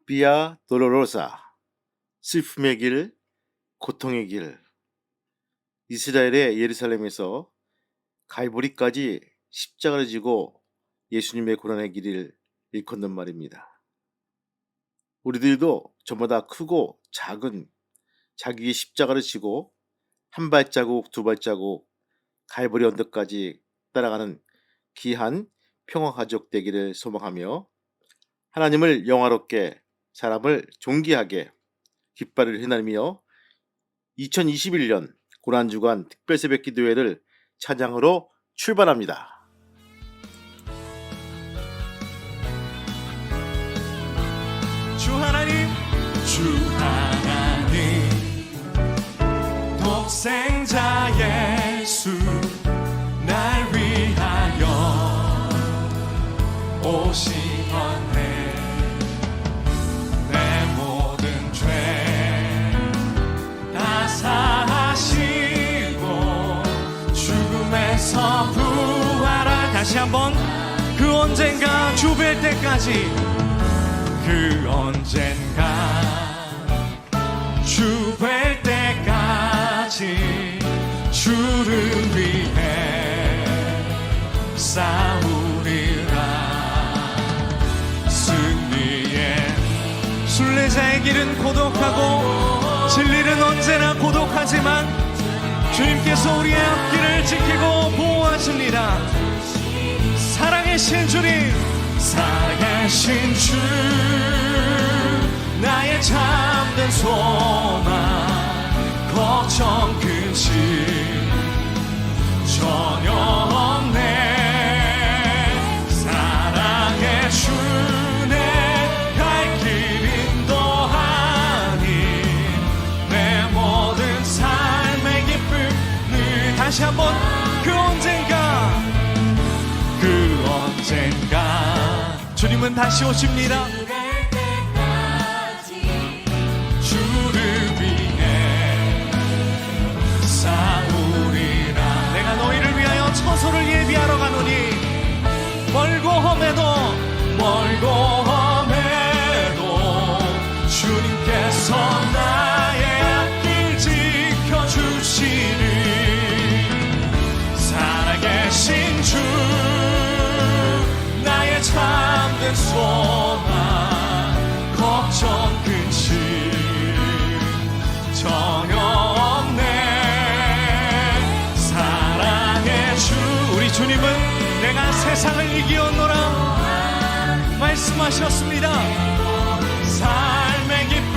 비아 돌로로사, 슬픔의 길, 고통의 길. 이스라엘의 예루살렘에서 갈보리까지 십자가를 지고 예수님의 고난의 길을 일컫는 말입니다. 우리들도 저마다 크고 작은 자기의 십자가를 지고 한 발자국 두 발자국 갈보리 언덕까지 따라가는 귀한 평화 가족 되기를 소망하며 하나님을 영화롭게 사람을 존귀하게 깃발을 휘날리며 2021년 고난주간 특별새벽 기도회를 찬양으로 출발합니다. 주 하나님 독생자 예수 날 위하여 오시었네. 내 모든 죄 다 사하시고 죽음에서 부활한 다시 한번 그 언젠가 주 뵐 때까지 그 언젠가 주 뵐 때까지 주를 위해 싸우리라. 승리의 순례자의 길은 고독하고 진리는 언제나 고독하지만 주님께서 우리의 앞길을 지키고 보호하십니다. 살아계신 주님, 살아계신 주 나의 참된 소망 걱정 근심 전혀 없네. 사랑의 주내 갈 길 인도하니 내 모든 삶의 기쁨 늘 다시 한번 그 언젠가 주님은 다시 오십니다. 주를 위해 싸우리라. 내가 너희를 위하여 처소를 예비하러 가노니 멀고 험해도 주님께서 나의 앞길 지켜주시리. 살아계신 주 나의 참된 소망 걱정 근심 전혀 없네. 사랑의 주 우리 주님은 내가 세상을 이기었노라 말씀하셨습니다. 삶의 기쁨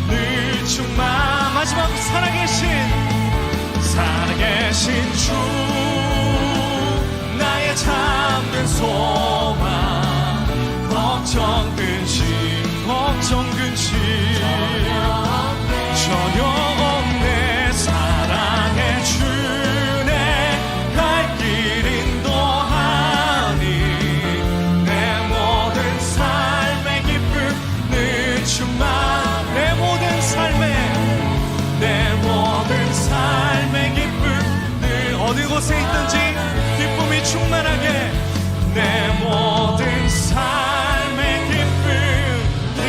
늘 충만 마지막 살아계신 주 나의 참된 소망 걱정 근심 전혀 없네. 사랑의 주내 갈 길 인도하니 내 모든 삶의 기쁨 늘 충만 내 모든 삶의 기쁨 늘 어느 곳에 있든지 기쁨이 충만하게 내 모든 삶의 기쁨 늘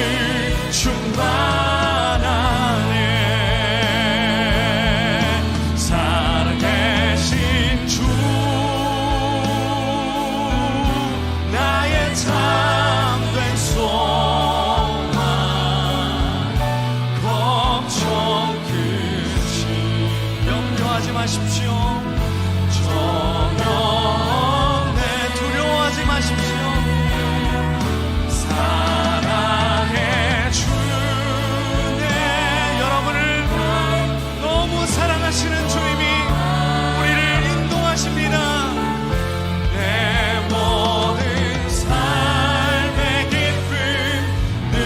충만하네. 살아계신 주 나의 참된 소망 걱정 근심 염려하지 마십시오. 두려워하지 마십시오. 사랑의 주내 여러분을 너무 사랑하시는 주님이 우리를 인도하십니다. 내 모든 삶의 기쁨 늘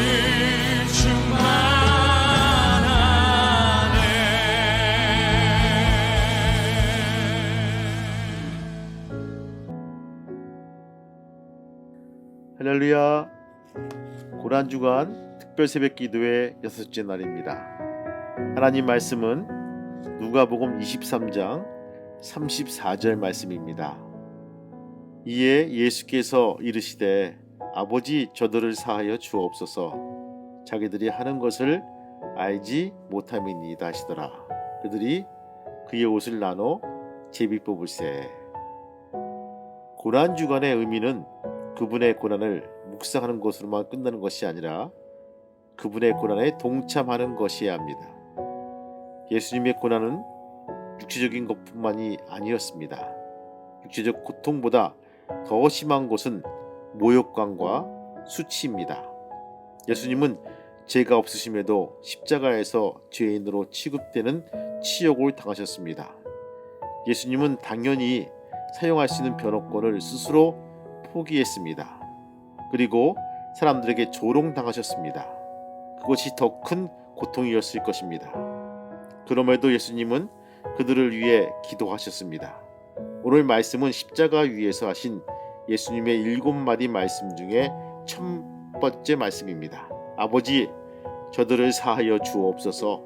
충만하네. 할렐루야. 고난주간 특별새벽 기도회 6째 날입니다. 하나님 말씀은 누가복음 23장 34절 말씀입니다. 이에 예수께서 이르시되 아버지 저들을 사하여 주옵소서 자기들이 하는 것을 알지 못함이니이다 하시더라. 그들이 그의 옷을 나눠 제비 뽑을세. 고난주간의 의미는 그분의 고난을 묵상하는 것으로만 끝나는 것이 아니라 그분의 고난에 동참하는 것이어야 합니다. 예수님의 고난은 육체적인 것뿐만이 아니었습니다. 육체적 고통보다 더 심한 것은 모욕감과 수치입니다. 예수님은 죄가 없으심에도 십자가에서 죄인으로 취급되는 치욕을 당하셨습니다. 예수님은 당연히 사용할 수 있는 변호권을 스스로 포기했습니다. 그리고 사람들에게 조롱당하셨습니다. 그것이 더 큰 고통이었을 것입니다. 그럼에도 예수님은 그들을 위해 기도하셨습니다. 오늘 말씀은 십자가 위에서 하신 예수님의 7마디 말씀 중에 첫 번째 말씀입니다. 아버지, 저들을 사하여 주옵소서.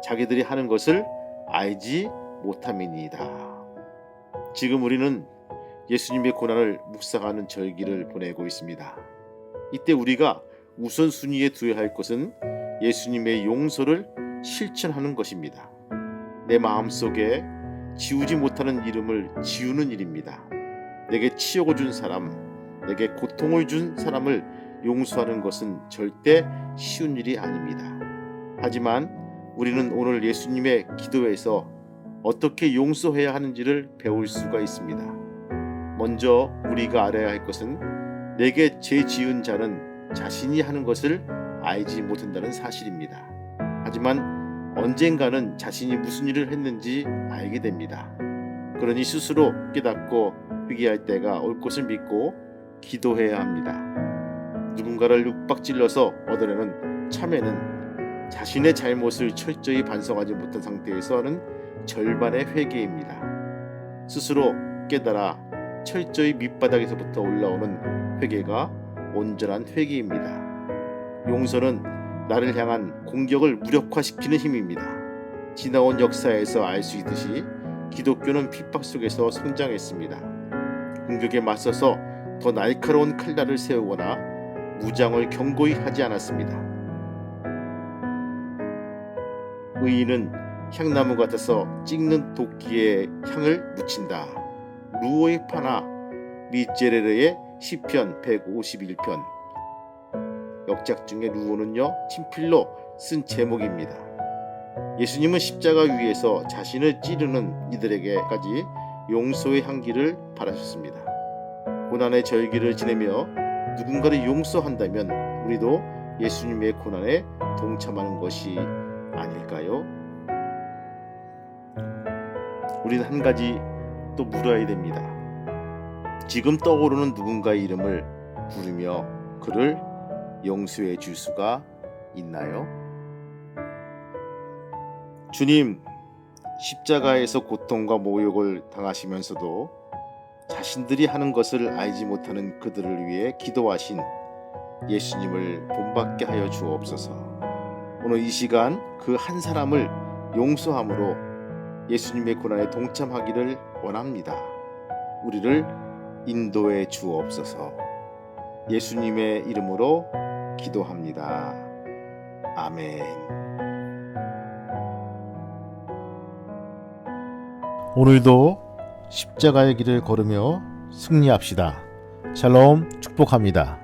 자기들이 하는 것을 알지 못함이니이다. 지금 우리는 예수님의 고난을 묵상하는 절기를 보내고 있습니다. 이때 우리가 우선순위에 두어야 할 것은 예수님의 용서를 실천하는 것입니다. 내 마음속에 지우지 못하는 이름을 지우는 일입니다. 내게 치욕을 준 사람, 내게 고통을 준 사람을 용서하는 것은 절대 쉬운 일이 아닙니다. 하지만 우리는 오늘 예수님의 기도에서 어떻게 용서해야 하는지를 배울 수가 있습니다. 먼저 우리가 알아야 할 것은 내게 죄 지은 자는 자신이 하는 것을 알지 못한다는 사실입니다. 하지만 언젠가는 자신이 무슨 일을 했는지 알게 됩니다. 그러니 스스로 깨닫고 회개할 때가 올 것을 믿고 기도해야 합니다. 누군가를 윽박질러서 얻어내는 참회는 자신의 잘못을 철저히 반성하지 못한 상태에서 하는 절반의 회개입니다. 스스로 깨달아 철저히 밑바닥에서부터 올라오는 회개가 온전한 회개입니다. 용서는 나를 향한 공격을 무력화시키는 힘입니다. 지나온 역사에서 알 수 있듯이 기독교는 핍박 속에서 성장했습니다. 공격에 맞서서 더 날카로운 칼날을 세우거나 무장을 견고히 하지 않았습니다. 의인은 향나무 같아서 찍는 도끼에 향을 묻힌다. 루오의 파나 미제레르의 시편 151편. 역작 중에 루오는요 친필로 쓴 제목입니다. 예수님은 십자가 위에서 자신을 찌르는 이들에게까지 용서의 향기를 바라셨습니다. 고난의 절기를 지내며 누군가를 용서한다면 우리도 예수님의 고난에 동참하는 것이 아닐까요? 우리는 한 가지 또 물어야 됩니다. 지금 떠오르는 누군가의 이름을 부르며 그를 용서해 줄 수가 있나요? 주님, 십자가에서 고통과 모욕을 당하시면서도 자신들이 하는 것을 알지 못하는 그들을 위해 기도하신 예수님을 본받게 하여 주옵소서. 오늘 이 시간 그 한 사람을 용서함으로 예수님의 고난에 동참하기를 원합니다. 우리를 인도해 주옵소서. 예수님의 이름으로 기도합니다. 아멘. 오늘도 십자가의 길을 걸으며 승리합시다. 샬롬 축복합니다.